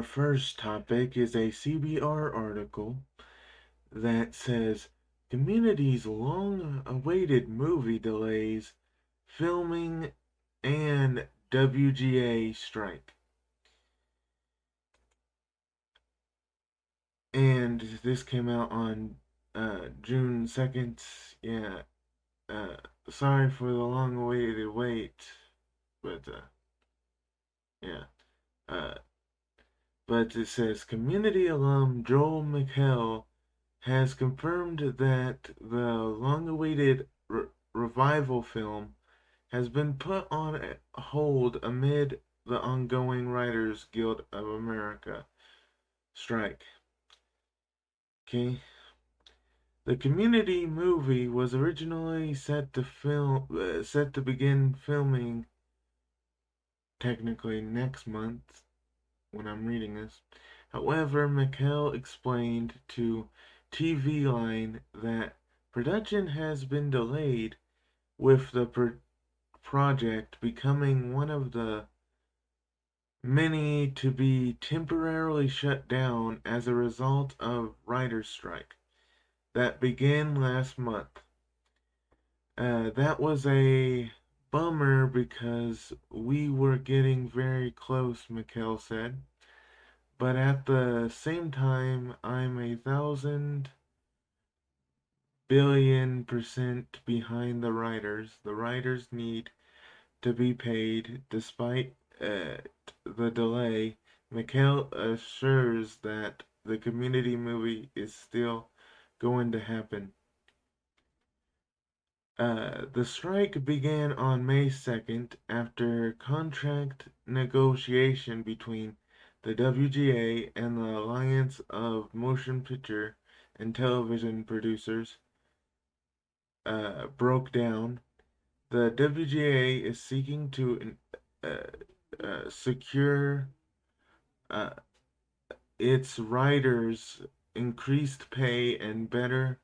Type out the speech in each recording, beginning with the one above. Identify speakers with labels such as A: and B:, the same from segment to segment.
A: Our first topic is a CBR article that says Community's long awaited movie delays, filming, and WGA strike. And this came out on June 2nd. Yeah, uh, sorry for the long awaited wait, but yeah. Uh, but it says Community alum Joel McHale has confirmed that the long-awaited revival film has been put on hold amid the ongoing Writers Guild of America strike. Okay. The Community movie was originally set to begin filming technically next month when I'm reading this. However, McHale explained to TV Line that production has been delayed, with the project becoming one of the many to be temporarily shut down as a result of writer's strike that began last month. That was a bummer because we were getting very close, McHale said. But at the same time, I'm 1,000,000,000,000% behind the writers. The writers need to be paid despite the delay. McHale assures that the Community movie is still going to happen. The strike began on May 2nd after contract negotiation between the WGA and the Alliance of Motion Picture and Television Producers broke down. The WGA is seeking to secure uh, its writers increased pay and better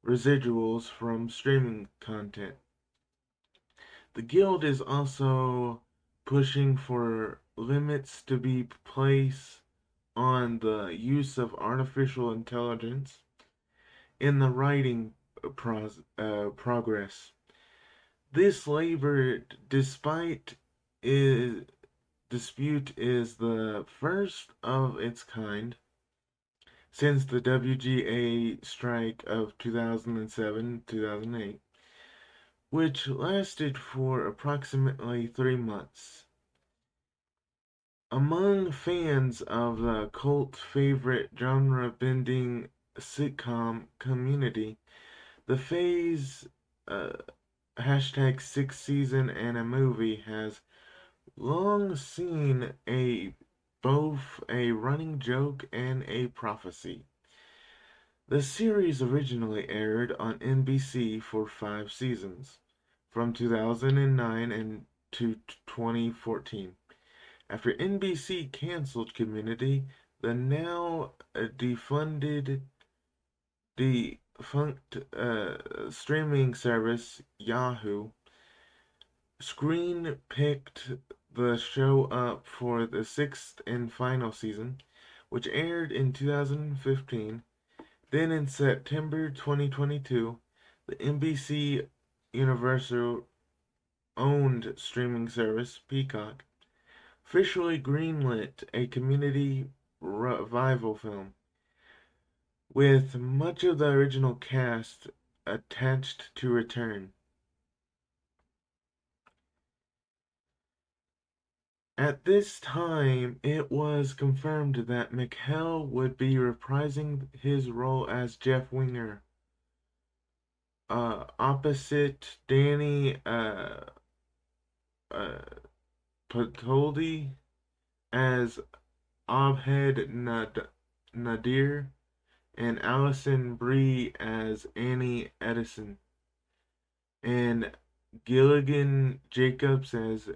A: residuals from streaming content. The Guild is also pushing for limits to be placed on the use of artificial intelligence in the writing progress. This labor dispute is the first of its kind since the WGA strike of 2007-2008, which lasted for approximately 3 months. Among fans of the cult favorite genre-bending sitcom Community, the phase #6 season and a movie has long seen both a running joke and a prophecy. The series originally aired on NBC for 5 seasons, from 2009 to 2014. After NBC canceled Community, the now defunct streaming service Yahoo Screen picked the show up for the 6th and final season, which aired in 2015. Then in September 2022, the NBC Universal owned streaming service Peacock officially greenlit a Community revival film, with much of the original cast attached to return. At this time, it was confirmed that McHale would be reprising his role as Jeff Winger, opposite Danny Patoldi as Abhed Nadir, and Alison Brie as Annie Edison, and Gilligan Jacobs as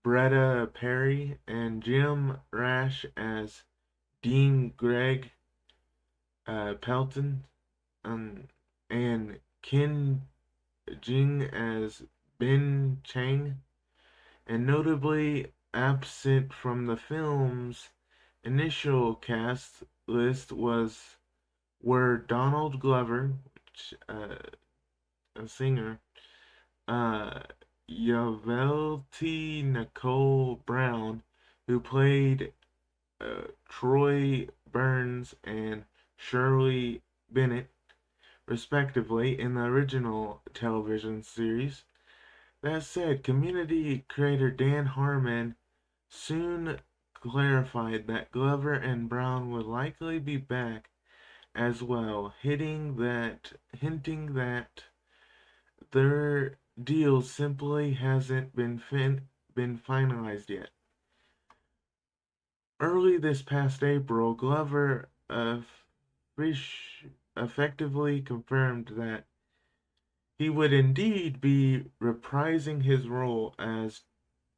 A: Bretta Perry, and Jim Rash as Dean Greg Pelton, and Ken Jing as Ben Chang, and notably absent from the film's initial cast list were Donald Glover, which, a singer, uh, Yavelti Nicole Brown, who played Troy Burns and Shirley Bennett, respectively, in the original television series. That said, community creator Dan Harmon soon clarified that Glover and Brown would likely be back as well, hinting that their deal simply hasn't been finalized yet. Early this past April, Glover effectively confirmed that he would indeed be reprising his role as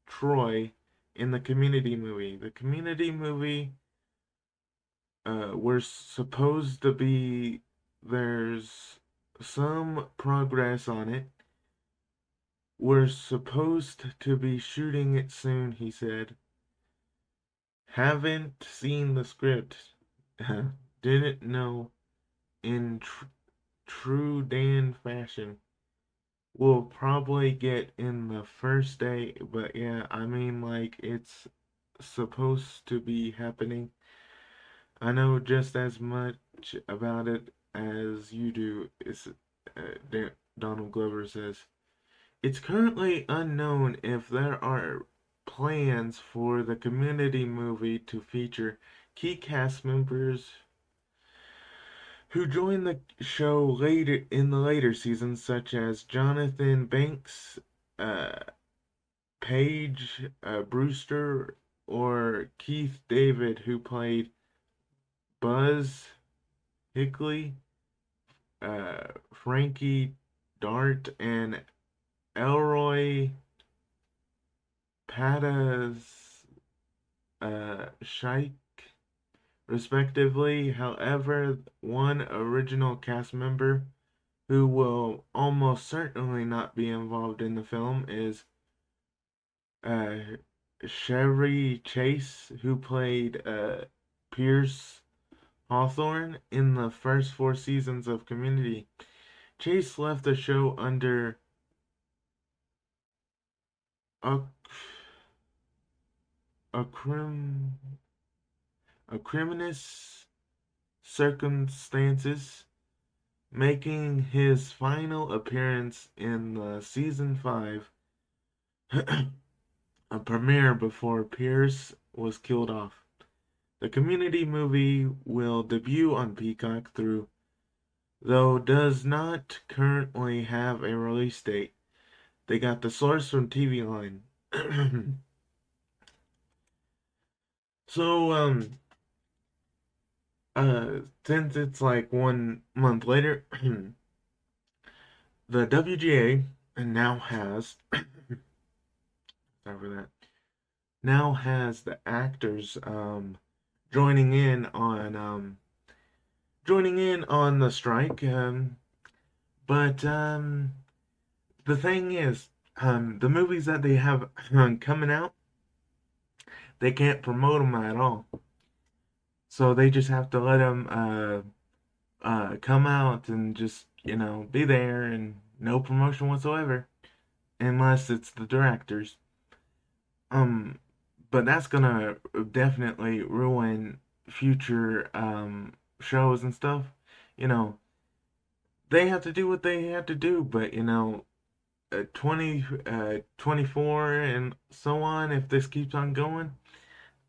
A: Troy in the Community movie. The Community movie, we're supposed to be, there's some progress on it. We're supposed to be shooting it soon, he said. Haven't seen the script. Didn't know. In true Dan fashion, we'll probably get in the first day, but yeah, I mean, like, it's supposed to be happening. I know just as much about it as you do, Donald Glover says. It's currently unknown if there are plans for the Community movie to feature key cast members who joined the show later in the later seasons, such as Jonathan Banks, uh, Paige Brewster, or Keith David, who played Buzz Hickley, Frankie Dart, and Elroy Patas Shike, respectively. However, one original cast member who will almost certainly not be involved in the film is uh, Sherry Chase, who played Pierce Hawthorne in the first 4 seasons of Community. Chase left the show under a, a, crim, criminous circumstances, making his final appearance in the season 5 a premiere before Pierce was killed off. The Community movie will debut on Peacock though does not currently have a release date. They got the source from TV Line. So, since it's like 1 month later, the WGA now has, sorry for that, now has the actors, joining in on the strike. But the thing is, the movies that they have coming out, they can't promote them at all. So they just have to let them come out and just, be there, and no promotion whatsoever, unless it's the directors. Um, but that's gonna definitely ruin future shows and stuff. You know, they have to do what they have to do, but 24 and so on, if this keeps on going,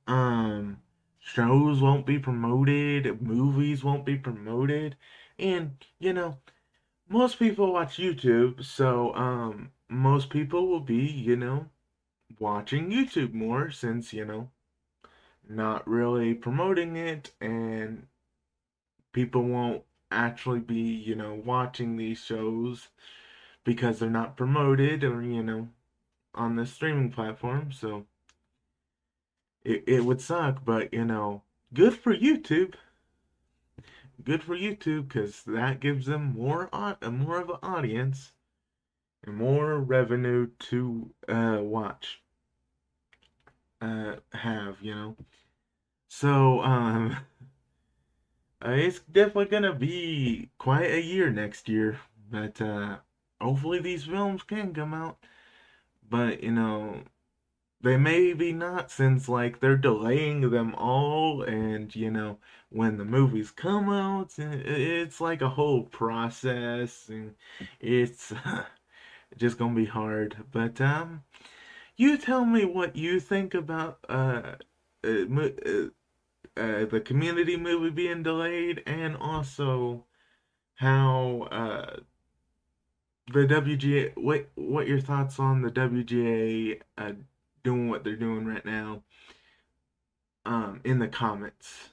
A: um shows won't be promoted, movies won't be promoted, and most people watch YouTube, so most people will be, watching YouTube more, since, not really promoting it, and people won't actually be, watching these shows because they're not promoted, or, on the streaming platform. So it would suck, but, good for YouTube. Good for YouTube, because that gives them more of an audience and more revenue to watch. have, you know. So, it's definitely gonna be quite a year next year, but hopefully these films can come out. But you know, they maybe not since like they're delaying them all, and you know, when the movies come out, it's like a whole process, and it's just gonna be hard. But you tell me what you think about the Community movie being delayed, and also how the WGA. What your thoughts on the WGA doing what they're doing right now in the comments?